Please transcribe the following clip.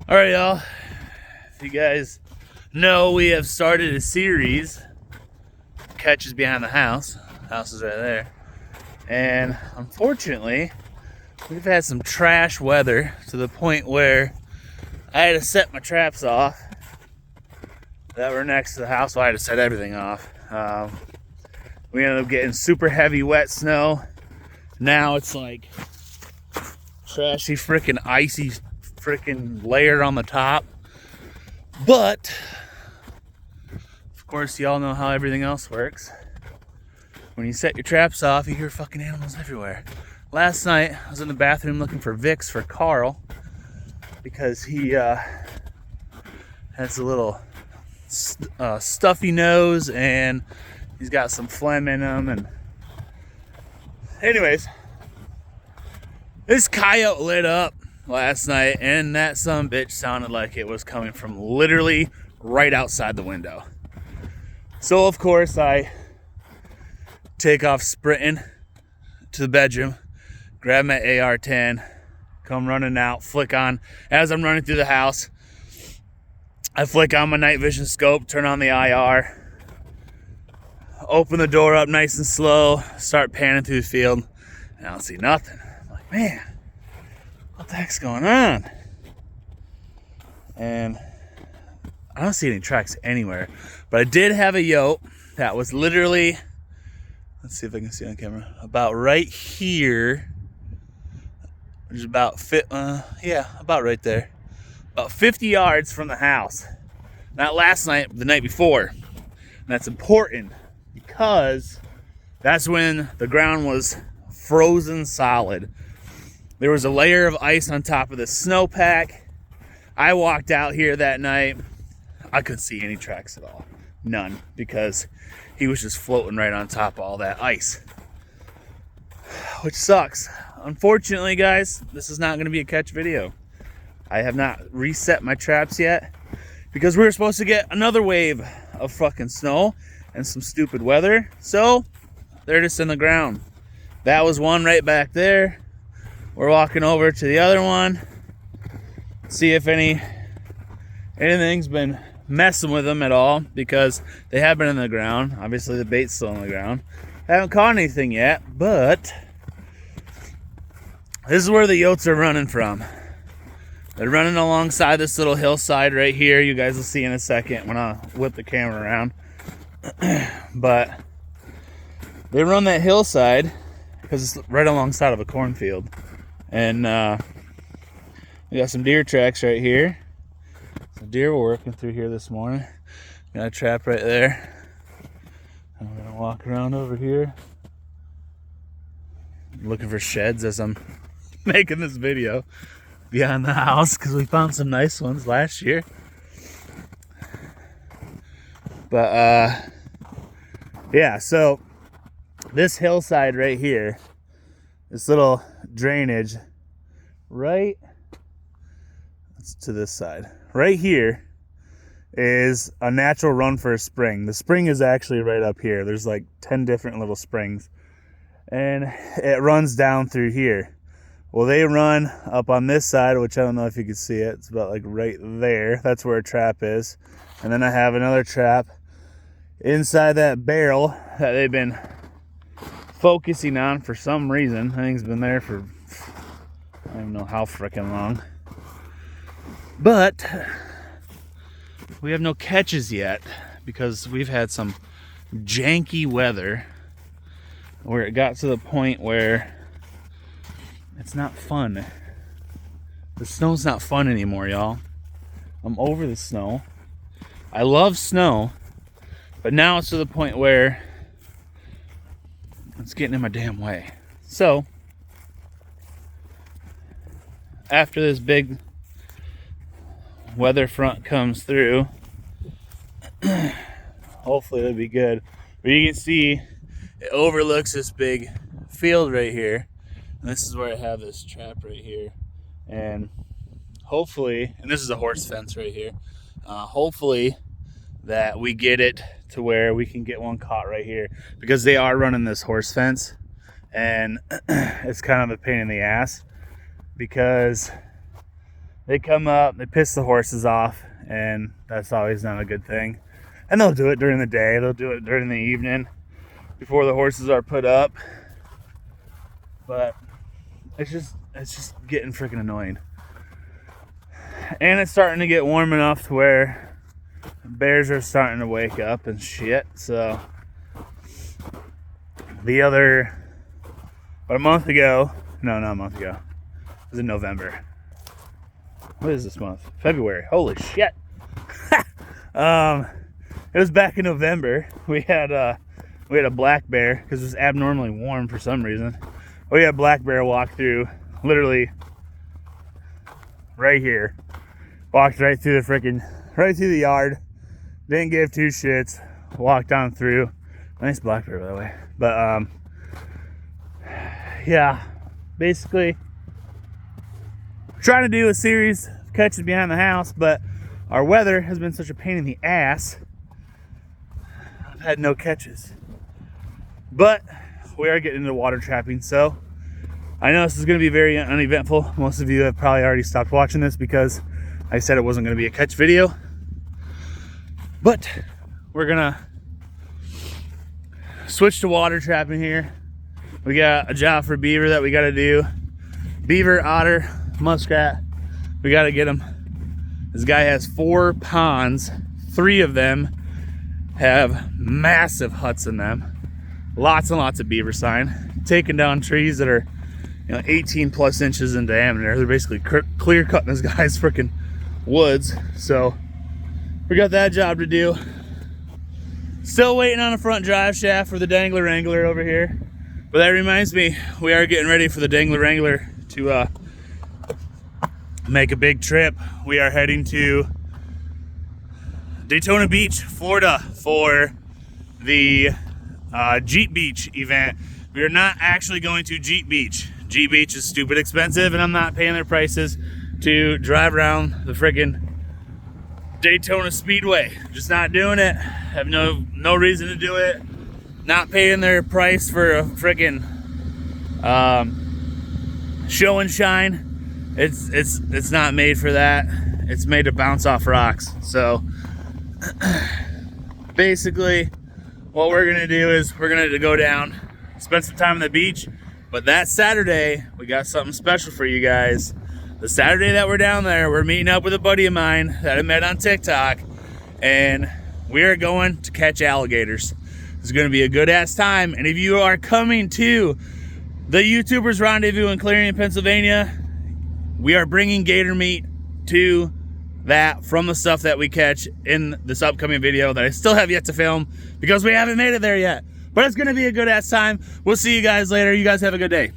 All right, y'all. If you guys know, we have started a series, Catches Behind the House. House is right there. And unfortunately, we've had some trash weather to the point where I had to set my traps off that were next to the house. So I had to set everything off. We ended up getting super heavy wet snow. Now it's like trashy freaking icy freaking layer on the top. But of course, y'all know how everything else works. When you set your traps off, you hear fucking animals everywhere. Last night, I was in the bathroom looking for Vicks for Carl because he has a little stuffy nose and he's got some phlegm in him. And anyways, this coyote lit up last night, and that sumbitch sounded like it was coming from literally right outside the window. So of course I take off sprinting to the bedroom, grab my AR-10, come running out, flick on. As I'm running through the house, I flick on my night vision scope, turn on the IR, open the door up nice and slow, start panning through the field, and I don't see nothing. I'm like, man, what the heck's going on? And I don't see any tracks anywhere, but I did have a yote that was literally, let's see if I can see on camera, about right here, which is about about right there, about 50 yards from the house. Not last night, the night before. And that's important because that's when the ground was frozen solid. There was a layer of ice on top of the snowpack. I walked out here that night. I couldn't see any tracks at all. None. Because he was just floating right on top of all that ice. Which sucks. Unfortunately, guys, this is not going to be a catch video. I have not reset my traps yet because we were supposed to get another wave of fucking snow and some stupid weather. So, they're just in the ground. That was one right back there. We're walking over to the other one, see if anything's been messing with them at all, because they have been in the ground. Obviously the bait's still in the ground. I haven't caught anything yet, but this is where the yotes are running from. They're running alongside this little hillside right here. You guys will see in a second when I whip the camera around. But they run that hillside because it's right alongside of a cornfield. And we got some deer tracks right here. Some deer were working through here this morning. Got a trap right there. And we're gonna walk around over here, looking for sheds as I'm making this video behind the house, because we found some nice ones last year. But yeah, so this hillside right here, this little drainage right to this side right here is a natural run for a spring. The spring is actually right up here. There's like 10 different little springs, and it runs down through here. Well, they run up on this side, which I don't know if you can see it. It's about like right there. That's where a trap is. And then I have another trap inside that barrel that they've been focusing on for some reason. I think it's been there for, I don't even know how freaking long. But we have no catches yet because we've had some janky weather where it got to the point where it's not fun. The snow's not fun anymore, y'all. I'm over the snow. I love snow, but now it's to the point where it's getting in my damn way. So, after this big weather front comes through, hopefully it'll be good. But you can see it overlooks this big field right here. And this is where I have this trap right here. And hopefully, and this is a horse fence right here. Hopefully that we get it to where we can get one caught right here, because they are running this horse fence, and it's kind of a pain in the ass because they come up, they piss the horses off, and that's always not a good thing. And they'll do it during the day, they'll do it during the evening before the horses are put up. But it's just getting freaking annoying. And it's starting to get warm enough to where bears are starting to wake up and shit. So about a month ago, no, not a month ago, it was in November. What is this month? February. Holy shit. It was back in November. We had a black bear because it was abnormally warm for some reason. We had a black bear walk through, literally right here. Walked right through the yard. Didn't give two shits. Walked on through. Nice black bear, by the way. But yeah, basically trying to do a series of catches behind the house, but our weather has been such a pain in the ass. I've had no catches. But we are getting into water trapping, so I know this is going to be very uneventful. Most of you have probably already stopped watching this because I said it wasn't going to be a catch video. But we're going to switch to water trapping here. We got a job for beaver that we got to do. Beaver, otter, muskrat. We got to get them. This guy has 4 ponds. 3 of them have massive huts in them. Lots and lots of beaver sign. Taking down trees that are 18 plus inches in diameter. They're basically clear cutting this guy's freaking woods. So we got that job to do. Still waiting on a front drive shaft for the Dangler Wrangler over here. But that reminds me, we are getting ready for the Dangler Wrangler to make a big trip. We are heading to Daytona Beach, Florida for the Jeep Beach event. We are not actually going to Jeep Beach. Jeep Beach is stupid expensive, and I'm not paying their prices to drive around the friggin' Daytona Speedway. Just not doing it. Have no reason to do it. Not paying their price for a friggin' show and shine. It's not made for that. It's made to bounce off rocks. So basically what we're gonna do is we're gonna go down, spend some time on the beach. But that Saturday, we got something special for you guys. The Saturday that we're down there, we're meeting up with a buddy of mine that I met on TikTok, and we are going to catch alligators. It's gonna be a good ass time. And if you are coming to the YouTubers Rendezvous in Clarion, Pennsylvania, we are bringing gator meat to that from the stuff that we catch in this upcoming video that I still have yet to film because we haven't made it there yet. But it's gonna be a good ass time. We'll see you guys later. You guys have a good day.